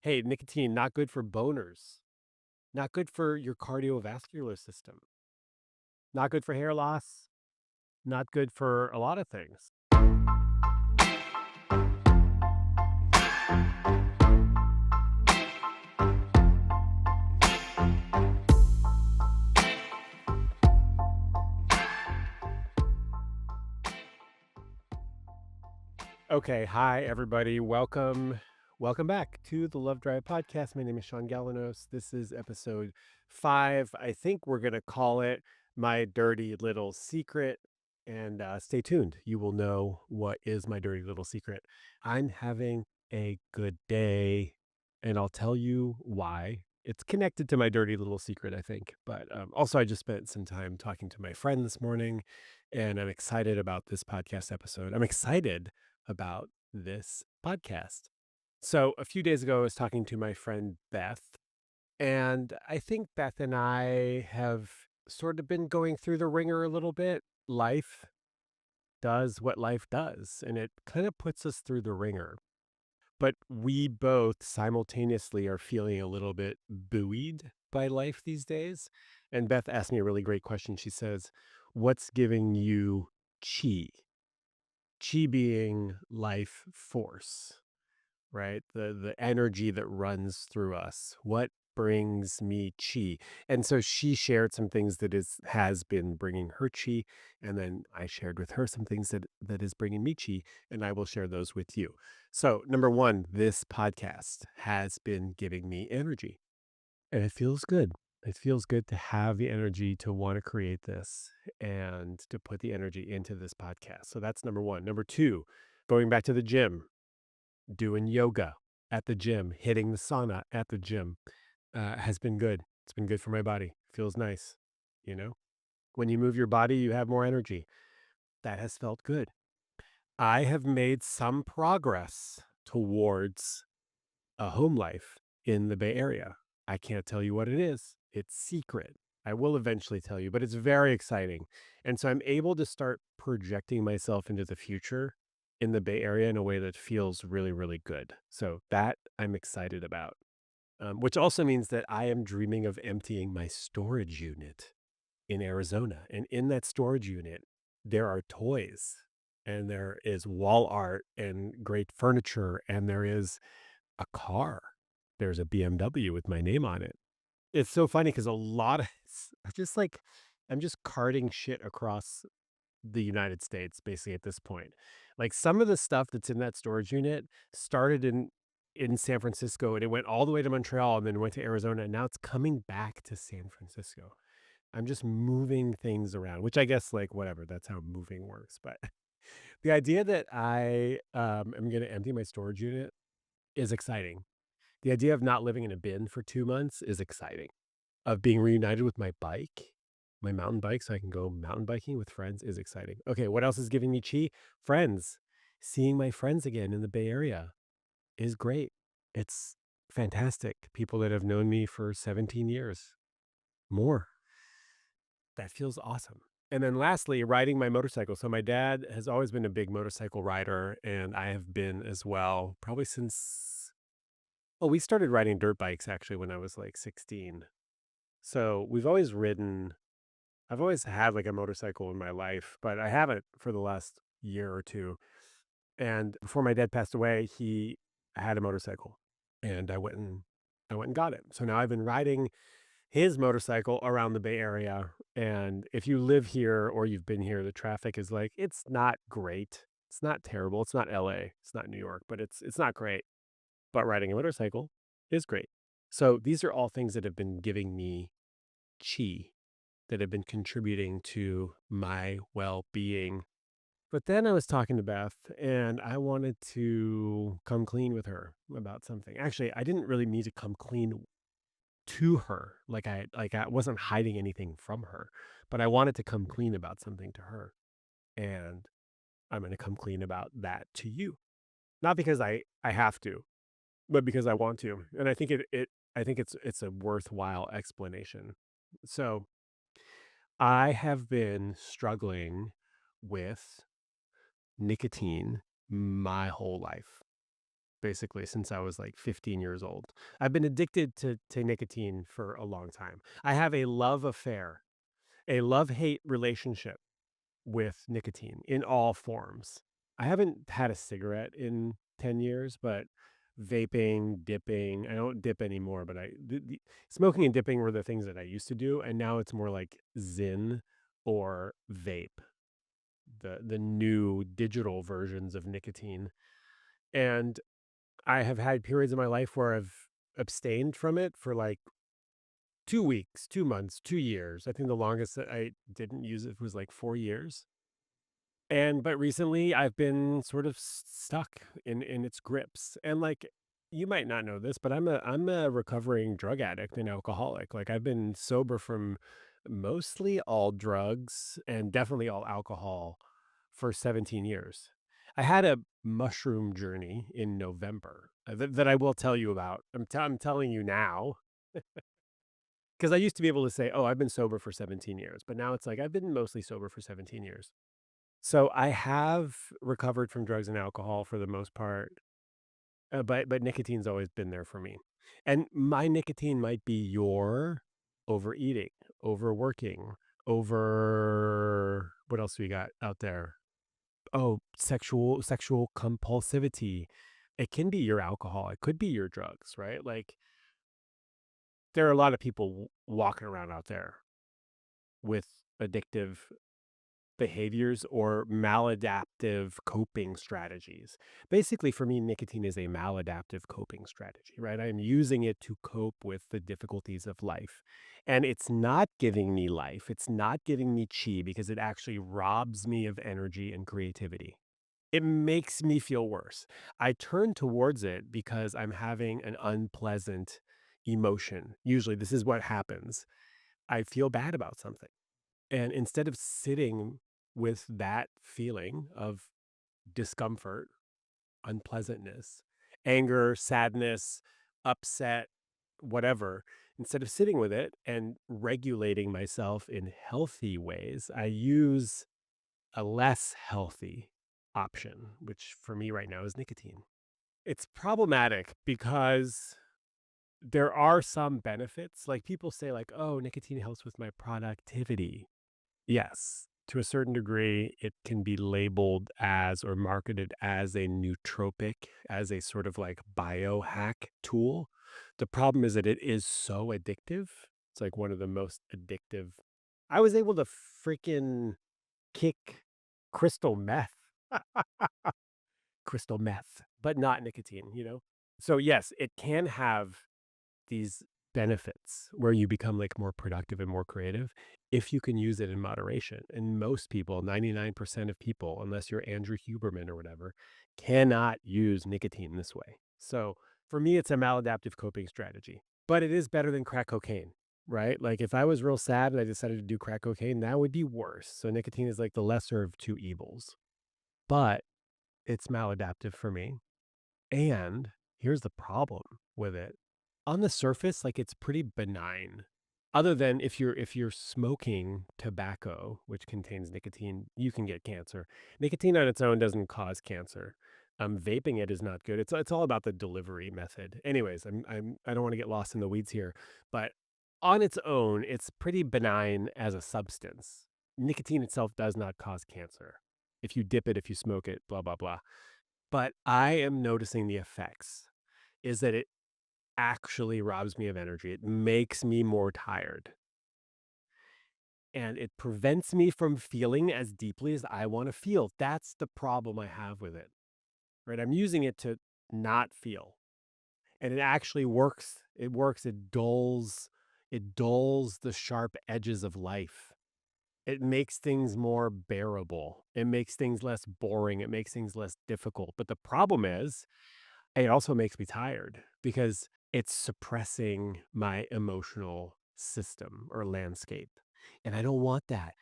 Hey, nicotine, not good for boners, not good for your cardiovascular system, not good for hair loss, not good for a lot of things. Okay, hi everybody. Welcome back to the Love Drive podcast. My name is Shaun Galanos. This is episode 5. I think we're going to call it My Dirty Little Secret. And stay tuned. You will know what is my dirty little secret. I'm having a good day, and I'll tell you why. It's connected to my dirty little secret, I think. But also, I just spent some time talking to my friend this morning, and I'm excited about this podcast episode. I'm excited about this podcast. So, a few days ago, I was talking to my friend Beth, and I think Beth and I have sort of been going through the ringer a little bit. Life does what life does, and it kind of puts us through the ringer. But we both simultaneously are feeling a little bit buoyed by life these days. And Beth asked me a really great question. She says, "What's giving you chi?" Chi being life force, right? The energy that runs through us. What brings me chi? And so she shared some things that is has been bringing her chi, and then I shared with her some things that is bringing me chi, and I will share those with you. So, number 1, this podcast has been giving me energy, and it feels good. It feels good to have the energy to want to create this and to put the energy into this podcast. So that's number 1. Number 2, going back to the gym, doing yoga at the gym, hitting the sauna at the gym, has been good. It's been good for my body. Feels nice. You know, when you move your body, you have more energy. That has felt good. I have made some progress towards a home life in the Bay Area. I can't tell you what it is. It's secret. I will eventually tell you, but it's very exciting. And so I'm able to start projecting myself into the future in the Bay Area in a way that feels really, really good. So that I'm excited about, which also means that I am dreaming of emptying my storage unit in Arizona. And in that storage unit, there are toys and there is wall art and great furniture and there is a car. There's a BMW with my name on it. It's so funny because a lot of I'm just like I'm just carting shit across the United States basically at this point. Like some of the stuff that's in that storage unit started in San Francisco and it went all the way to Montreal and then went to Arizona and now it's coming back to San Francisco. I'm just moving things around, which I guess like whatever, that's how moving works. But the idea that I am going to empty my storage unit is exciting. The idea of not living in a bin for 2 months is exciting. Of being reunited with my bike, my mountain bike, so I can go mountain biking with friends is exciting. Okay, what else is giving me chi? Friends. Seeing my friends again in the Bay Area is great. It's fantastic. People that have known me for 17 years, more. That feels awesome. And then lastly, riding my motorcycle. So my dad has always been a big motorcycle rider, and I have been as well, probably since well, we started riding dirt bikes actually when I was like 16. So we've always ridden. I've always had like a motorcycle in my life, but I haven't for the last year or two. And before my dad passed away, he had a motorcycle, and I went and got it. So now I've been riding his motorcycle around the Bay Area. And if you live here or you've been here, the traffic is like it's not great. It's not terrible. It's not LA. It's not New York, but it's not great. But riding a motorcycle is great. So these are all things that have been giving me chi, that have been contributing to my well-being. But then I was talking to Beth and I wanted to come clean with her about something. Actually, I didn't really need to come clean to her. Like I wasn't hiding anything from her, but I wanted to come clean about something to her. And I'm going to come clean about that to you. Not because I have to, but because I want to. And I think I think it's a worthwhile explanation. So, I have been struggling with nicotine my whole life. basically since I was like 15 years old. I've been addicted to nicotine for a long time. I have a love affair, a love-hate relationship with nicotine in all forms. I haven't had a cigarette in 10 years, but vaping, dipping, I don't dip anymore, but smoking and dipping were the things that I used to do, and now it's more like Zyn or vape, the new digital versions of nicotine. And I have had periods in my life where I've abstained from it for like 2 weeks, 2 months, 2 years. I think the longest that I didn't use it was like 4 years. But recently I've been sort of stuck in its grips. And like you might not know this, but I'm a recovering drug addict and alcoholic. Like I've been sober from mostly all drugs and definitely all alcohol for 17 years. I had a mushroom journey in November that I will tell you about. I'm telling you now because I used to be able to say, "Oh, I've been sober for 17 years," but now it's like I've been mostly sober for 17 years. So I have recovered from drugs and alcohol for the most part, but nicotine's always been there for me. And my nicotine might be your overeating, overworking, over what else we got out there? Oh, sexual compulsivity. It can be your alcohol. It could be your drugs, right? Like there are a lot of people walking around out there with addictive behaviors or maladaptive coping strategies. Basically, for me, nicotine is a maladaptive coping strategy, right? I'm using it to cope with the difficulties of life. And it's not giving me life. It's not giving me chi because it actually robs me of energy and creativity. It makes me feel worse. I turn towards it because I'm having an unpleasant emotion. Usually, this is what happens. I feel bad about something. And instead of sitting with that feeling of discomfort, unpleasantness, anger, sadness, upset, whatever, instead of sitting with it and regulating myself in healthy ways, I use a less healthy option, which for me right now is nicotine. It's problematic because there are some benefits. Like people say like, "Oh, nicotine helps with my productivity." Yes, to a certain degree, it can be labeled as or marketed as a nootropic, as a sort of like biohack tool. The problem is that it is so addictive. It's like one of the most addictive. I was able to freaking kick crystal meth, crystal meth, but not nicotine. So, yes, it can have these benefits where you become like more productive and more creative if you can use it in moderation. And most people, 99% of people, unless you're Andrew Huberman or whatever, cannot use nicotine this way. So for me, it's a maladaptive coping strategy, but it is better than crack cocaine, right? Like if I was real sad and I decided to do crack cocaine, that would be worse. So nicotine is like the lesser of two evils, but it's maladaptive for me. And here's the problem with it. On the surface, like it's pretty benign. Other than if you're smoking tobacco, which contains nicotine, you can get cancer. Nicotine on its own doesn't cause cancer. Vaping it is not good. It's all about the delivery method. Anyways, I don't want to get lost in the weeds here, but on its own, it's pretty benign as a substance. Nicotine itself does not cause cancer. If you dip it, if you smoke it, blah blah blah. But I am noticing the effects is that it actually robs me of energy. It makes me more tired and it prevents me from feeling as deeply as I want to feel. That's the problem I have with it, right? I'm using it to not feel and it actually works. It works. It dulls the sharp edges of life. It makes things more bearable. It makes things less boring. It makes things less difficult. But the problem is, it also makes me tired because it's suppressing my emotional system or landscape. And I don't want that.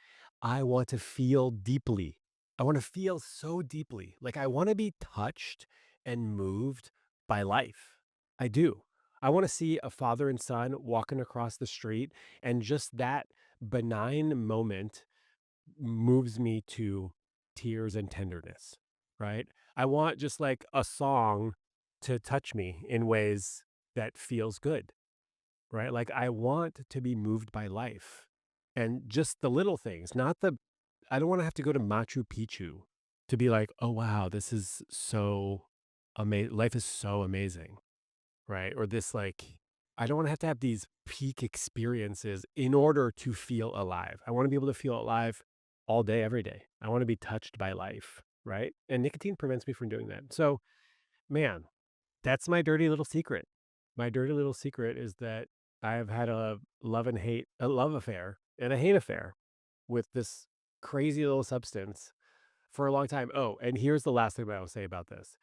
I want to feel deeply. I want to feel so deeply. Like I want to be touched and moved by life. I do. I want to see a father and son walking across the street, and just that benign moment moves me to tears and tenderness, right? I want just like a song to touch me in ways that feels good, right? Like I want to be moved by life and just the little things, not the I don't want to have to go to Machu Picchu to be like, "Oh wow, this is so amazing. Life is so amazing." Right? Or this like I don't want to have these peak experiences in order to feel alive. I want to be able to feel alive all day every day. I want to be touched by life, right? And nicotine prevents me from doing that. So, man, that's my dirty little secret. My dirty little secret is that I've had a love affair and a hate affair with this crazy little substance for a long time. Oh, and here's the last thing that I'll say about this.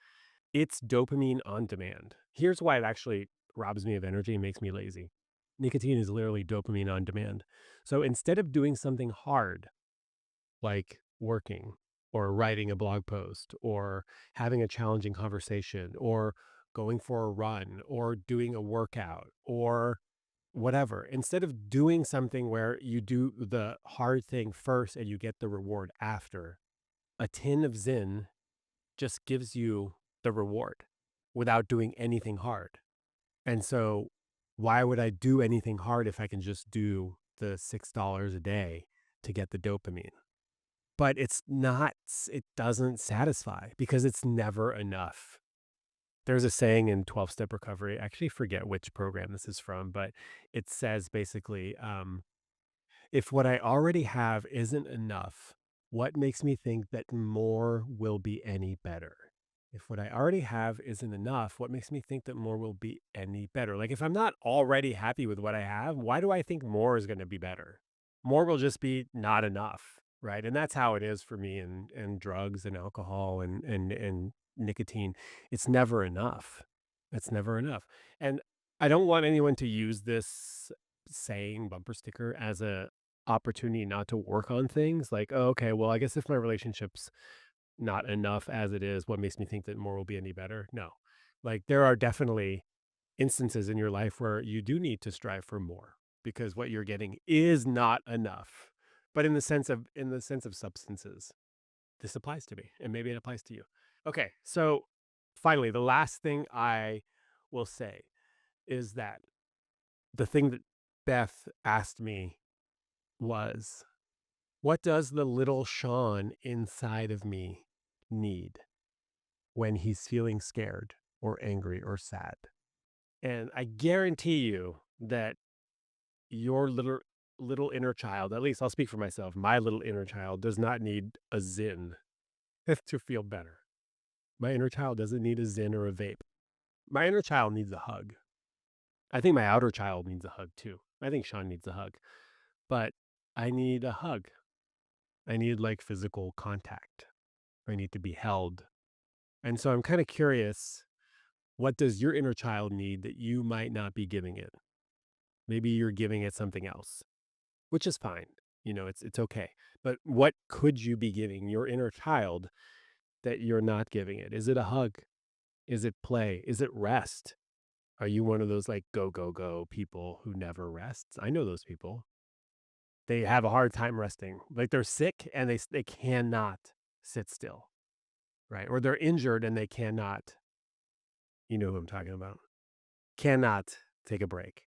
It's dopamine on demand. Here's why it actually robs me of energy and makes me lazy. Nicotine is literally dopamine on demand. So instead of doing something hard, like working or writing a blog post or having a challenging conversation or going for a run or doing a workout or whatever, instead of doing something where you do the hard thing first and you get the reward after, a tin of Zyn just gives you the reward without doing anything hard. And so, why would I do anything hard if I can just do the $6 a day to get the dopamine? But it's not, it doesn't satisfy because it's never enough. There's a saying in 12 step recovery, I actually forget which program this is from, but it says basically, if what I already have isn't enough, what makes me think that more will be any better? If what I already have isn't enough, what makes me think that more will be any better? Like, if I'm not already happy with what I have, why do I think more is going to be better? More will just be not enough, right? And that's how it is for me and drugs and alcohol and nicotine. It's never enough. It's never enough. And I don't want anyone to use this saying bumper sticker as a opportunity not to work on things like, oh, okay, well, I guess if my relationship's not enough as it is, what makes me think that more will be any better? No. Like there are definitely instances in your life where you do need to strive for more because what you're getting is not enough. But in the sense of substances, this applies to me and maybe it applies to you. Okay, so finally, the last thing I will say is that the thing that Beth asked me was, what does the little Shaun inside of me need when he's feeling scared or angry or sad? And I guarantee you that your little inner child, at least I'll speak for myself, my little inner child does not need a Zyn to feel better. My inner child doesn't need a Zyn or a vape. My inner child needs a hug. I think my outer child needs a hug too. I think Shaun needs a hug. But I need a hug. I need like physical contact. I need to be held. And so I'm kind of curious, what does your inner child need that you might not be giving it? Maybe you're giving it something else, which is fine. You know, it's okay. But what could you be giving your inner child that you're not giving it? Is it a hug? Is it play? Is it rest? Are you one of those like go, go, go people who never rests? I know those people. They have a hard time resting. Like they're sick and they cannot sit still, right? Or they're injured and they cannot, you know who I'm talking about, cannot take a break.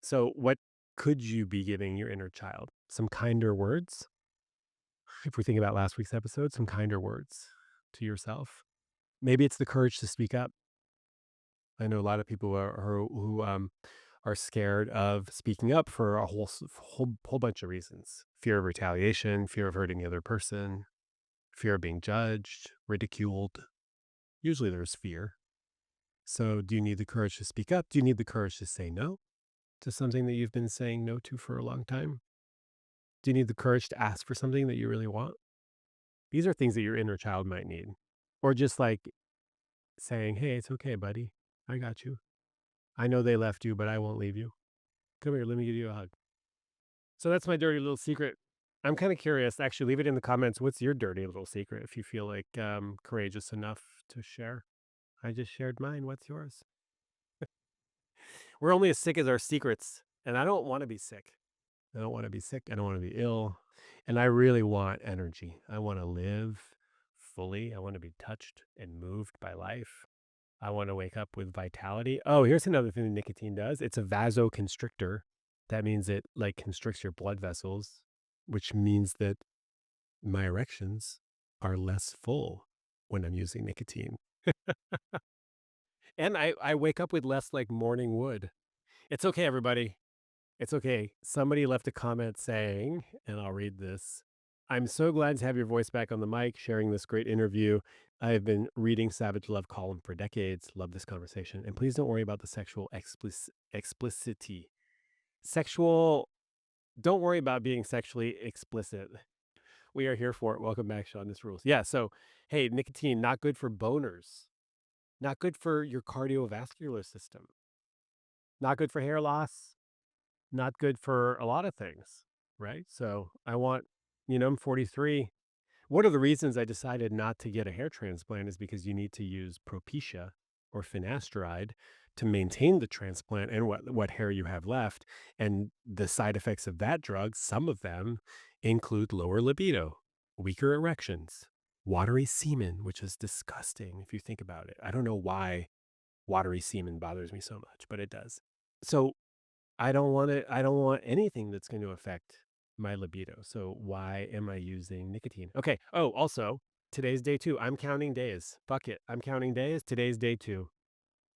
So what could you be giving your inner child? Some kinder words? If we think about last week's episode, some kinder words to yourself. Maybe it's the courage to speak up. I know a lot of people who are scared of speaking up for a whole bunch of reasons: fear of retaliation, fear of hurting the other person, fear of being judged, ridiculed. Usually, there's fear. So, do you need the courage to speak up? Do you need the courage to say no to something that you've been saying no to for a long time? Do you need the courage to ask for something that you really want? These are things that your inner child might need, or just like saying, "Hey, it's okay, buddy. I got you. I know they left you, but I won't leave you. Come here, let me give you a hug." So that's my dirty little secret. I'm kind of curious. Actually, leave it in the comments. What's your dirty little secret if you feel like courageous enough to share? I just shared mine. What's yours? We're only as sick as our secrets. And I don't want to be sick. I don't want to be sick. I don't want to be ill. And I really want energy. I want to live fully. I want to be touched and moved by life. I want to wake up with vitality. Oh, here's another thing that nicotine does. It's a vasoconstrictor. That means it like constricts your blood vessels, which means that my erections are less full when I'm using nicotine. And I wake up with less like morning wood. It's okay, everybody. It's okay. Somebody left a comment saying, and I'll read this. I'm so glad to have your voice back on the mic, sharing this great interview. I have been reading Savage Love column for decades. Love this conversation. And please don't worry about the sexual explicitity. Sexual, don't worry about being sexually explicit. We are here for it. Welcome back, Shaun. This rules. Yeah. So, hey, nicotine, not good for boners, not good for your cardiovascular system, not good for hair loss, not good for a lot of things, right? So I'm 43. One of the reasons I decided not to get a hair transplant is because you need to use Propecia or finasteride to maintain the transplant and what hair you have left. And the side effects of that drug, some of them include lower libido, weaker erections, watery semen, which is disgusting if you think about it. I don't know why watery semen bothers me so much, but it does. So I don't want anything that's going to affect my libido. So why am I using nicotine? Okay. Oh, also, today's day 2. I'm counting days. Fuck it. I'm counting days. Today's day 2.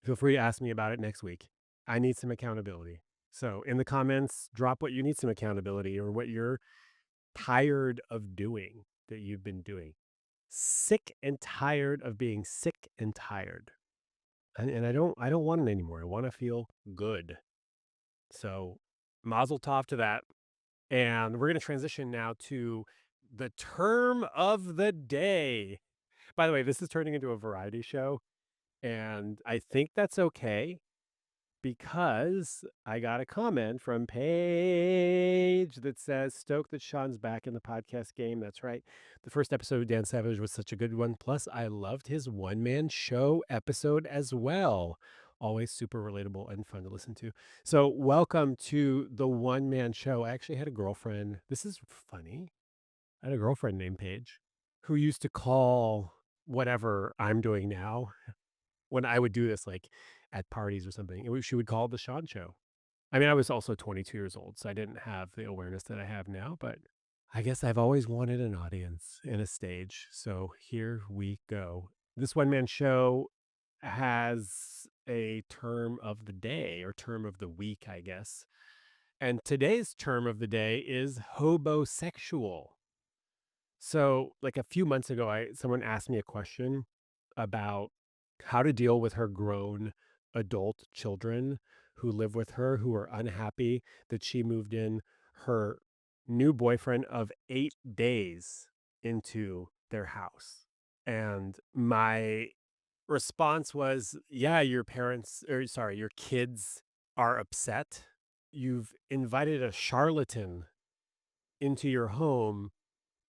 Feel free to ask me about it next week. I need some accountability. So in the comments, drop what you need some accountability or what you're tired of doing that you've been doing. Sick and tired of being sick and tired. And I don't want it anymore. I want to feel good. So mazel tov to that. And we're going to transition now to the term of the day. By the way, this is turning into a variety show. And I think that's okay because I got a comment from Paige that says, stoked that Shaun's back in the podcast game. That's right. The first episode of Dan Savage was such a good one. Plus, I loved his one-man show episode as well. Always super relatable and fun to listen to. So welcome to the one-man show. I actually had a girlfriend. This is funny. I had a girlfriend named Paige who used to call whatever I'm doing now when I would do this, like at parties or something, she would call it the Shaun Show. I mean, I was also 22 years old, so I didn't have the awareness that I have now, but I guess I've always wanted an audience and a stage. So here we go. This one man show has a term of the day or term of the week, I guess. And today's term of the day is hobosexual. So, like a few months ago, someone asked me a question about how to deal with her grown adult children who live with her who are unhappy that she moved in her new boyfriend of 8 days into their house. And my response was, yeah, your kids are upset. You've invited a charlatan into your home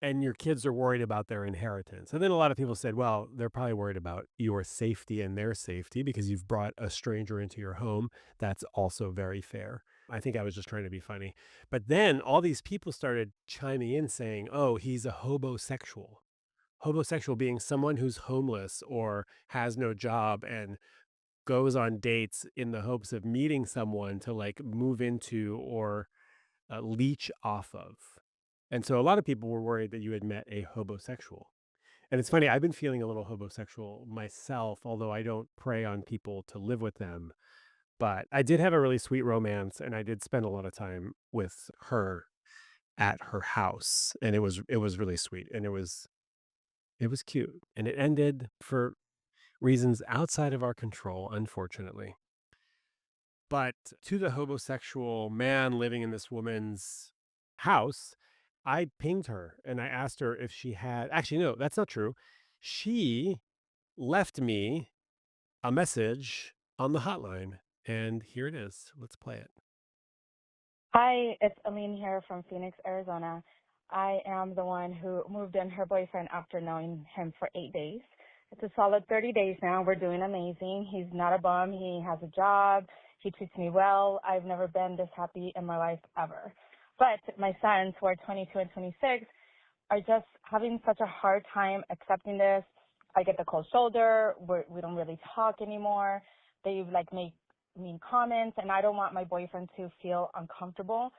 and your kids are worried about their inheritance. And then a lot of people said, well, they're probably worried about your safety and their safety because you've brought a stranger into your home. That's also very fair. I think I was just trying to be funny. But then all these people started chiming in saying, oh, he's a hobosexual. Hobosexual being someone who's homeless or has no job and goes on dates in the hopes of meeting someone to like move into or leech off of. And so a lot of people were worried that you had met a hobosexual. And it's funny, I've been feeling a little hobosexual myself, although I don't prey on people to live with them. But I did have a really sweet romance and I did spend a lot of time with her at her house. And it was really sweet and it was cute. And it ended for reasons outside of our control, unfortunately. But to the hobosexual man living in this woman's house, I pinged her and I asked her if she had, actually, no, that's not true. She left me a message on the hotline, and here it is. Let's play it. Hi, it's Aline here from Phoenix, Arizona. I am the one who moved in her boyfriend after knowing him for 8 days. It's a solid 30 days now. We're doing amazing. He's not a bum. He has a job. He treats me well. I've never been this happy in my life ever. But my sons, who are 22 and 26, are just having such a hard time accepting this. I get the cold shoulder. We don't really talk anymore. They like make mean comments, and I don't want my boyfriend to feel uncomfortable.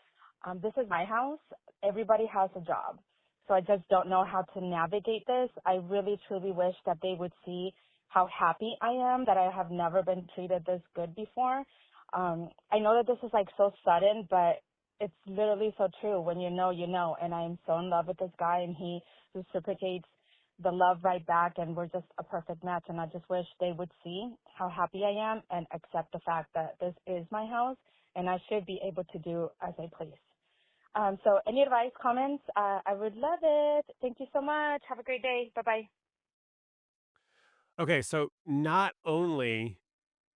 This is my house. Everybody has a job. So I just don't know how to navigate this. I really, truly wish that they would see how happy I am, that I have never been treated this good before. I know that this is like so sudden, but it's literally so true. When you know, you know. And I am so in love with this guy, and he reciprocates the love right back, and we're just a perfect match. And I just wish they would see how happy I am and accept the fact that this is my house and I should be able to do as I please. So any advice, comments, I would love it. Thank you so much. Have a great day. Bye-bye. Okay, so not only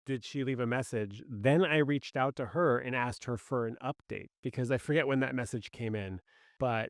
did she leave a message, then I reached out to her and asked her for an update because I forget when that message came in, but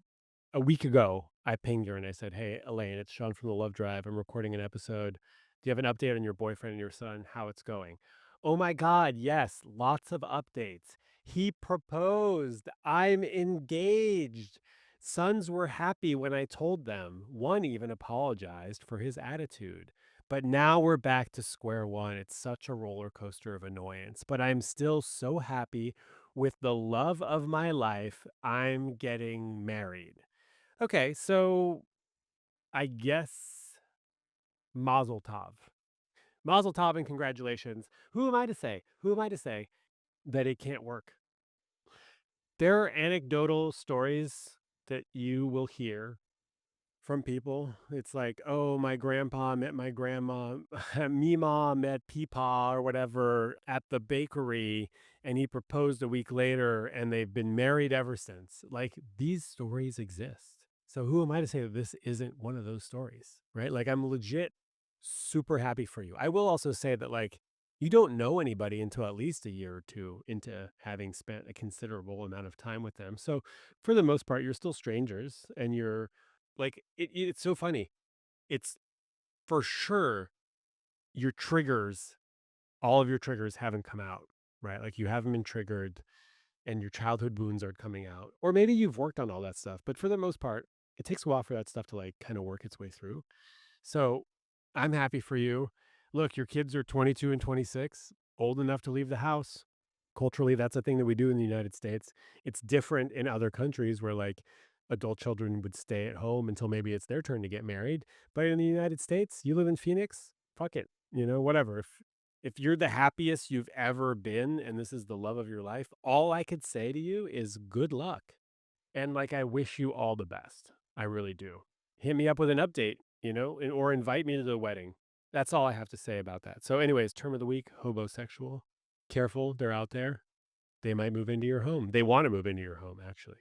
a week ago, I pinged her and I said, "Hey, Elaine, it's Shaun from the Love Drive. I'm recording an episode. Do you have an update on your boyfriend and your son, how it's going?" Oh my God, yes, lots of updates. He proposed. I'm engaged. Sons were happy when I told them. One even apologized for his attitude. But now we're back to square one. It's such a roller coaster of annoyance, but I'm still so happy with the love of my life. I'm getting married. Okay, so I guess Mazel Tov. Mazel Tov and congratulations. Who am I to say? Who am I to say that it can't work? There are anecdotal stories that you will hear from people. It's like, oh, my grandpa met my grandma, Mima met Peepaw or whatever at the bakery, and he proposed a week later, and they've been married ever since. Like, these stories exist. So who am I to say that this isn't one of those stories, right? Like, I'm legit super happy for you. I will also say that, like, you don't know anybody until at least a year or two into having spent a considerable amount of time with them. So, for the most part, you're still strangers, and you're like, it's so funny. It's for sure your triggers, all of your triggers haven't come out, right? Like, you haven't been triggered and your childhood wounds aren't coming out. Or maybe you've worked on all that stuff, but for the most part, it takes a while for that stuff to like kind of work its way through. So I'm happy for you. Look, your kids are 22 and 26, old enough to leave the house. Culturally, that's a thing that we do in the United States. It's different in other countries where like adult children would stay at home until maybe it's their turn to get married. But in the United States, you live in Phoenix, fuck it, whatever. If you're the happiest you've ever been and this is the love of your life, all I could say to you is good luck. And like, I wish you all the best. I really do. Hit me up with an update, or invite me to the wedding. That's all I have to say about that. So, anyways, term of the week, hobosexual. Careful, they're out there. They might move into your home. They want to move into your home, actually.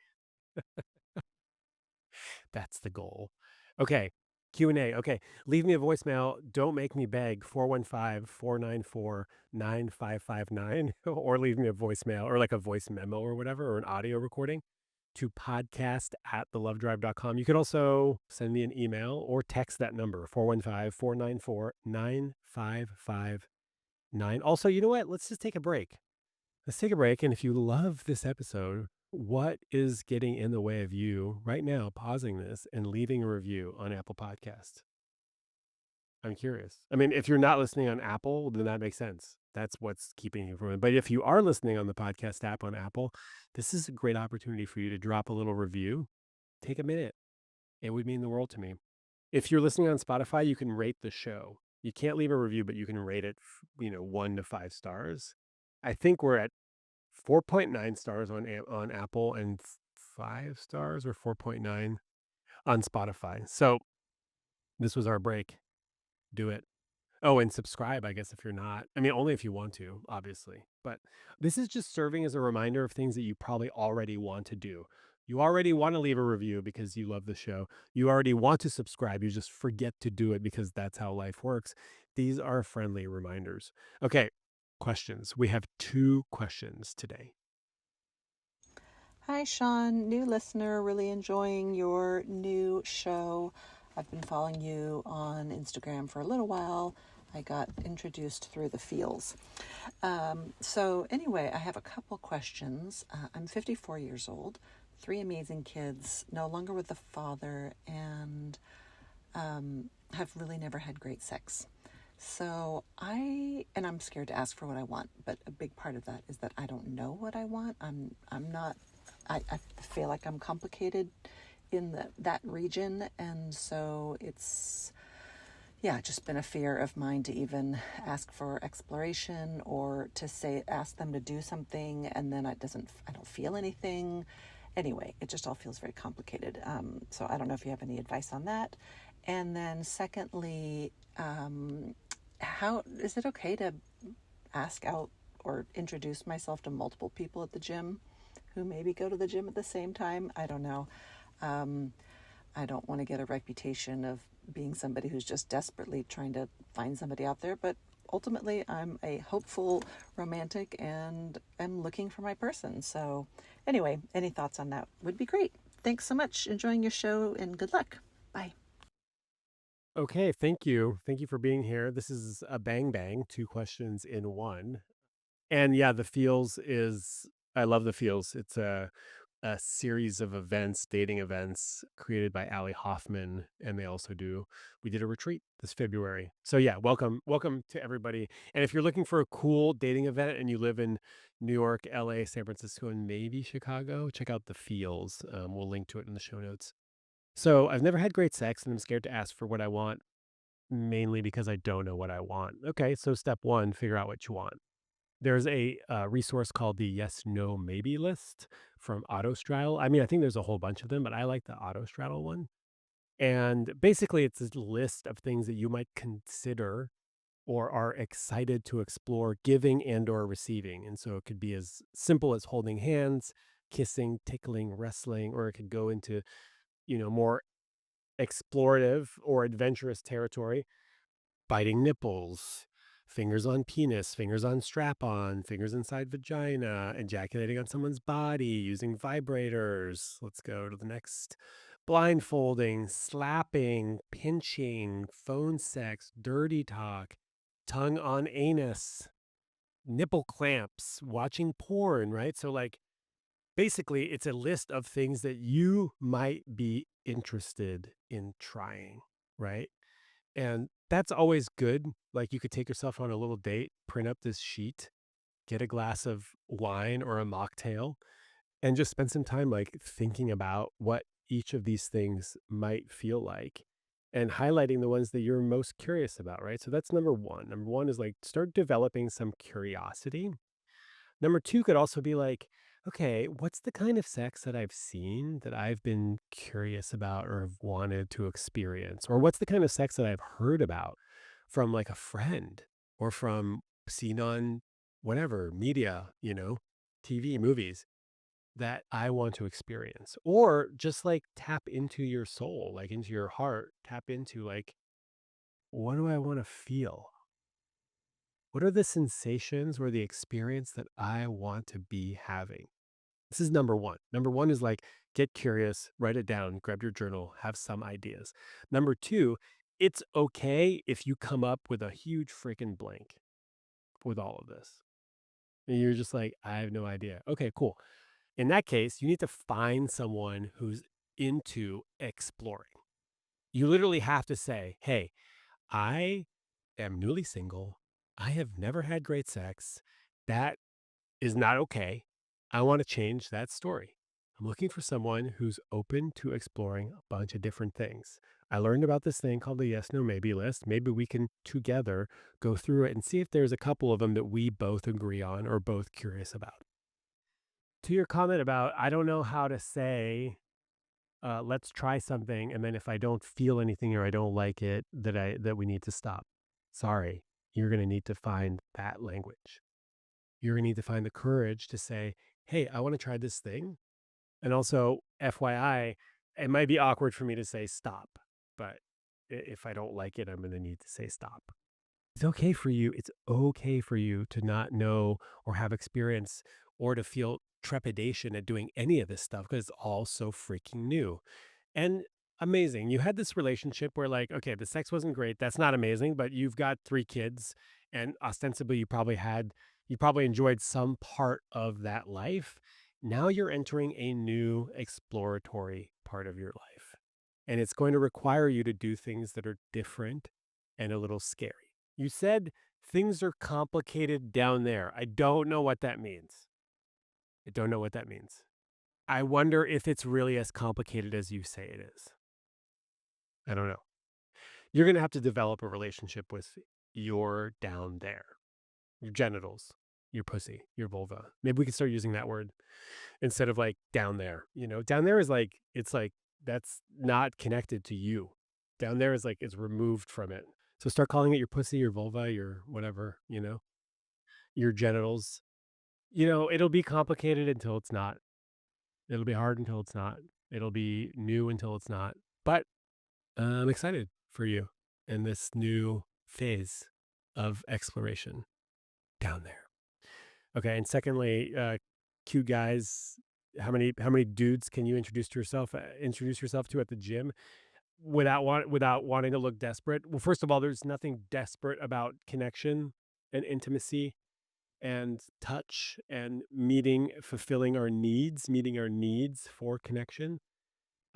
That's the goal. Okay. Q&A. Okay. Leave me a voicemail. Don't make me beg. 415-494-9559 or leave me a voicemail or like a voice memo or whatever, or an audio recording to podcast@thelovedrive.com. You could also send me an email or text that number, 415-494-9559. Also, you know what? Let's just take a break. Let's take a break. And if you love this episode, what is getting in the way of you right now pausing this and leaving a review on Apple Podcast? I'm curious. I mean, if you're not listening on Apple, then that makes sense. That's what's keeping you from it. But if you are listening on the podcast app on Apple, this is a great opportunity for you to drop a little review. Take a minute. It would mean the world to me. If you're listening on Spotify, you can rate the show. You can't leave a review, but you can rate it, 1 to 5 stars. I think we're at 4.9 stars on Apple and 5 stars or 4.9 on Spotify. So this was our break. Do it. Oh, and subscribe, I guess, if you're not. I mean, only if you want to, obviously. But this is just serving as a reminder of things that you probably already want to do. You already want to leave a review because you love the show. You already want to subscribe. You just forget to do it because that's how life works. These are friendly reminders. Okay, questions. We have 2 questions today. Hi, Shaun. New listener, really enjoying your new show. I've been following you on Instagram for a little while. I got introduced through the feels. So anyway, I have a couple questions. I'm 54 years old, 3 amazing kids, no longer with the father, and have really never had great sex. So and I'm scared to ask for what I want, but a big part of that is that I don't know what I want. I'm not, I feel like I'm complicated in that region. And so it's, yeah, just been a fear of mine to even ask for exploration or to ask them to do something. And then I don't feel anything. Anyway, it just all feels very complicated. So I don't know if you have any advice on that. And then secondly, how is it okay to ask out or introduce myself to multiple people at the gym who maybe go to the gym at the same time? I don't know. Um, I don't want to get a reputation of being somebody who's just desperately trying to find somebody out there, but ultimately I'm a hopeful romantic and am looking for my person. So, anyway, any thoughts on that would be great. Thanks so much. Enjoying your show and good luck. Bye. Okay, thank you. Thank you for being here. This is a bang bang, two questions in one. And yeah, the feels is I love the feels. It's a series of events, dating events created by Allie Hoffman, and we did a retreat this February. So yeah, welcome to everybody. And if you're looking for a cool dating event and you live in New York, LA, San Francisco, and maybe Chicago, check out the feels. We'll link to it in the show notes. So I've never had great sex and I'm scared to ask for what I want, mainly because I don't know what I want. Okay, so step one, figure out what you want. There's a resource called the Yes, No, Maybe list from AutoStraddle. I mean, I think there's a whole bunch of them, but I like the AutoStraddle one. And basically, it's a list of things that you might consider or are excited to explore giving and or receiving. And so it could be as simple as holding hands, kissing, tickling, wrestling, or it could go into, more explorative or adventurous territory, biting nipples, fingers on penis, fingers on strap on, fingers inside vagina, ejaculating on someone's body, using vibrators. Let's go to the next. Blindfolding, slapping, pinching, phone sex, dirty talk, tongue on anus, nipple clamps, watching porn, right? So, like, basically, it's a list of things that you might be interested in trying, right? And that's always good. Like, you could take yourself on a little date, print up this sheet, get a glass of wine or a mocktail, and just spend some time, like, thinking about what each of these things might feel like and highlighting the ones that you're most curious about, right? So that's number one. Number one is like start developing some curiosity. Number two could also be like, okay, what's the kind of sex that I've seen that I've been curious about or have wanted to experience? Or what's the kind of sex that I've heard about from like a friend or from seen on whatever media, TV, movies that I want to experience? Or just like tap into your soul, like into your heart, tap into like, what do I want to feel? What are the sensations or the experience that I want to be having? This is number one. Number one is like, get curious, write it down, grab your journal, have some ideas. Number two, it's okay if you come up with a huge freaking blank with all of this. And you're just like, I have no idea. Okay, cool. In that case, you need to find someone who's into exploring. You literally have to say, hey, I am newly single. I have never had great sex. That is not okay. I want to change that story. I'm looking for someone who's open to exploring a bunch of different things. I learned about this thing called the Yes, No, Maybe list. Maybe we can together go through it and see if there's a couple of them that we both agree on or both curious about. To your comment about, I don't know how to say, let's try something. And then if I don't feel anything or I don't like it, that we need to stop. Sorry, you're going to need to find that language. You're gonna need to find the courage to say, hey, I want to try this thing. And also, FYI, it might be awkward for me to say stop, but if I don't like it, I'm gonna need to say stop. It's okay for you. It's okay for you to not know or have experience or to feel trepidation at doing any of this stuff because it's all so freaking new. And amazing. You had this relationship where, like, okay, the sex wasn't great. That's not amazing, but you've got three kids, and ostensibly, you probably enjoyed some part of that life. Now you're entering a new exploratory part of your life. and it's going to require you to do things that are different and a little scary. You said things are complicated down there. I don't know what that means. I don't know what that means. I wonder if it's really as complicated as you say it is. I don't know. You're going to have to develop a relationship with your down there, your genitals, your pussy, your vulva. Maybe we can start using that word instead of like down there. Down there is like, it's like that's not connected to you. Down there is like it's removed from it. So start calling it your pussy, your vulva, your whatever, your genitals. It'll be complicated until it's not. It'll be hard until it's not. It'll be new until it's not. But I'm excited for you in this new phase of exploration down there. Okay, and secondly, cute guys. How many dudes can you introduce yourself to at the gym without wanting to look desperate? Well, first of all, there's nothing desperate about connection and intimacy and touch and meeting our needs for connection.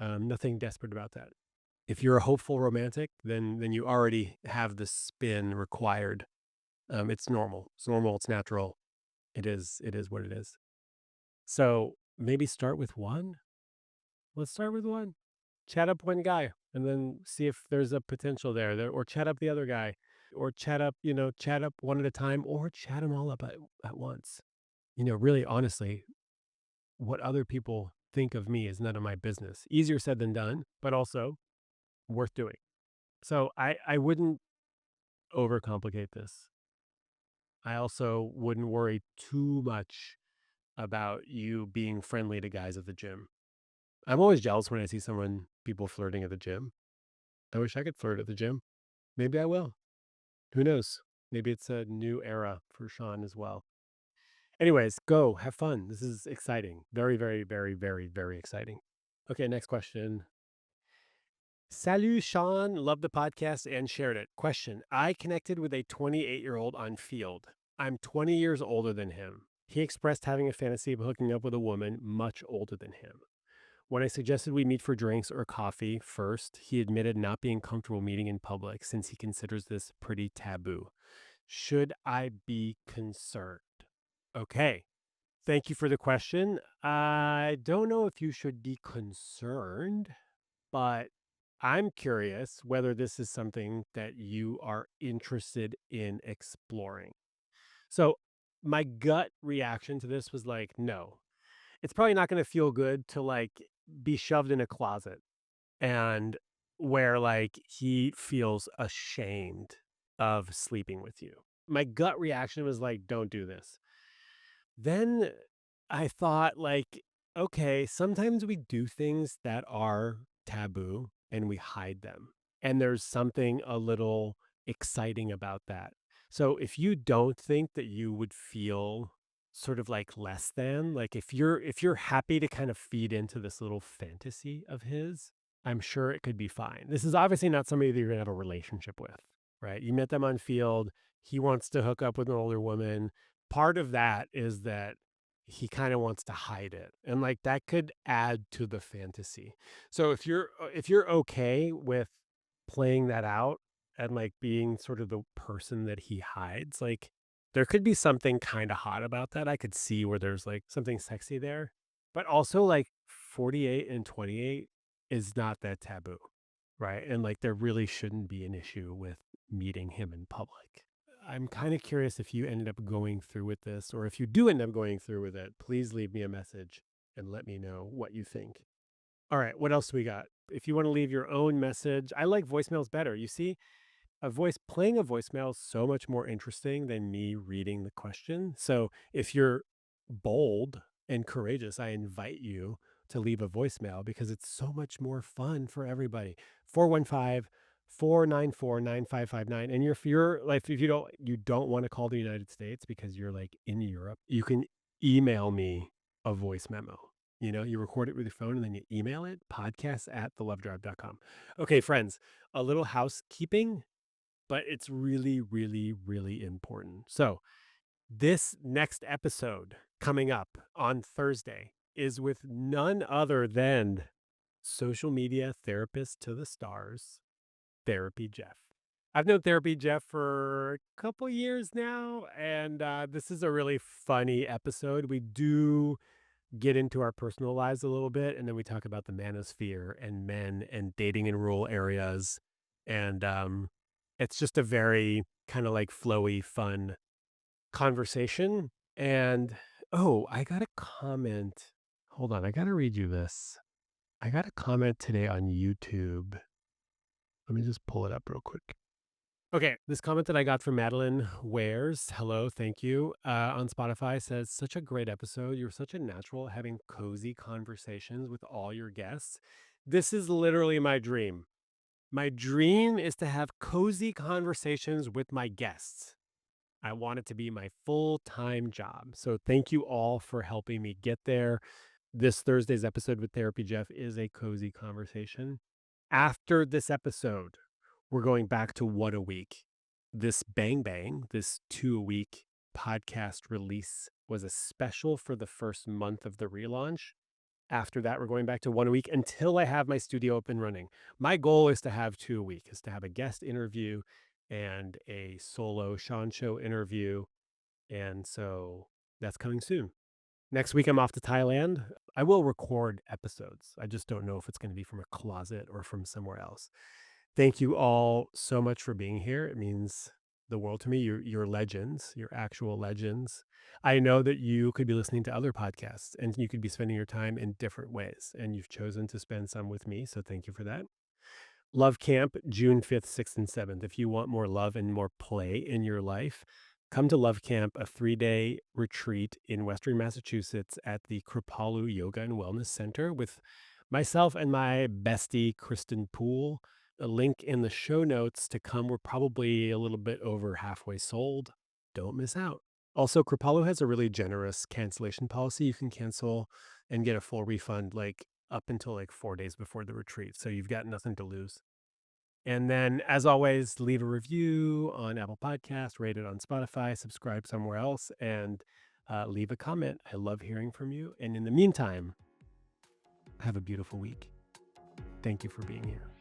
Nothing desperate about that. If you're a hopeful romantic, then you already have the spin required. It's normal. It's normal. It's natural. It is what it is. So maybe start with one. Let's start with one. Chat up one guy and then see if there's a potential there, or chat up the other guy, or chat up one at a time, or chat them all up at once. Really, honestly, what other people think of me is none of my business. Easier said than done, but also worth doing. So I wouldn't overcomplicate this. I also wouldn't worry too much about you being friendly to guys at the gym. I'm always jealous when I see people flirting at the gym. I wish I could flirt at the gym. Maybe I will. Who knows? Maybe it's a new era for Shaun as well. Anyways, go have fun. This is exciting. Very, very, very, very, very exciting. Okay, next question. Salut, Shaun. Love the podcast and shared it. Question. I connected with a 28-year-old on Field. I'm 20 years older than him. He expressed having a fantasy of hooking up with a woman much older than him. When I suggested we meet for drinks or coffee first, he admitted not being comfortable meeting in public since he considers this pretty taboo. Should I be concerned? Okay. Thank you for the question. I don't know if you should be concerned, but I'm curious whether this is something that you are interested in exploring. So, my gut reaction to this was like, no. It's probably not going to feel good to like be shoved in a closet and where like he feels ashamed of sleeping with you. My gut reaction was like, don't do this. Then I thought, like, okay, sometimes we do things that are taboo and we hide them. And there's something a little exciting about that. So if you don't think that you would feel sort of like less than, like if you're happy to kind of feed into this little fantasy of his, I'm sure it could be fine. This is obviously not somebody that you're gonna have a relationship with, right? You met them on Field. He wants to hook up with an older woman. Part of that is that he kind of wants to hide it, and like that could add to the fantasy. So if you're okay with playing that out and like being sort of the person that he hides, like there could be something kind of hot about that. I could see where there's like something sexy there, but also like 48 and 28 is not that taboo, right? And like there really shouldn't be an issue with meeting him in public. I'm kind of curious if you ended up going through with this, or if you do end up going through with it, please leave me a message and let me know what you think. All right, what else do we got? If you want to leave your own message, I like voicemails better. You see, playing a voicemail is so much more interesting than me reading the question. So if you're bold and courageous, I invite you to leave a voicemail because it's so much more fun for everybody. 415-494-9559. And if you're like, if you don't want to call the United States because you're like in Europe, you can email me a voice memo. You record it with your phone and then you email it, podcast@thelovedrive.com. Okay, friends, a little housekeeping, but it's really, really, really important. So, this next episode coming up on Thursday is with none other than social media therapist to the stars, Therapy Jeff. I've known Therapy Jeff for a couple years now, and this is a really funny episode. We do get into our personal lives a little bit, and then we talk about the manosphere and men and dating in rural areas. And it's just a very kind of like flowy, fun conversation. And oh, I got a comment. Hold on, I got to read you this. I got a comment today on YouTube. Let me just pull it up real quick. Okay, this comment that I got from Madeline Wares, hello, thank you, on Spotify says, such a great episode. You're such a natural at having cozy conversations with all your guests. This is literally my dream. My dream is to have cozy conversations with my guests. I want it to be my full-time job. So thank you all for helping me get there. This Thursday's episode with Therapy Jeff is a cozy conversation. After this episode, we're going back to What a Week. This Bang Bang, this 2-a-week podcast release, was a special for the first month of the relaunch. After that, we're going back to 1 a week until I have my studio up and running. My goal is to have 2 a week, is to have a guest interview and a solo Shaun show interview. And so that's coming soon. Next week, I'm off to Thailand. I will record episodes. I just don't know if it's going to be from a closet or from somewhere else. Thank you all so much for being here. It means the world to me. You're legends. You're actual legends. I know that you could be listening to other podcasts and you could be spending your time in different ways, and you've chosen to spend some with me. So thank you for that. Love Camp, June 5th, 6th, and 7th. If you want more love and more play in your life, come to Love Camp, a 3-day retreat in Western Massachusetts at the Kripalu Yoga and Wellness Center with myself and my bestie, Kristen Poole. A link in the show notes to come. We're probably a little bit over halfway sold. Don't miss out. Also, Kripalu has a really generous cancellation policy. You can cancel and get a full refund like up until like 4 days before the retreat. So you've got nothing to lose. And then, as always, leave a review on Apple Podcasts, rate it on Spotify, subscribe somewhere else, and leave a comment. I love hearing from you. And in the meantime, have a beautiful week. Thank you for being here.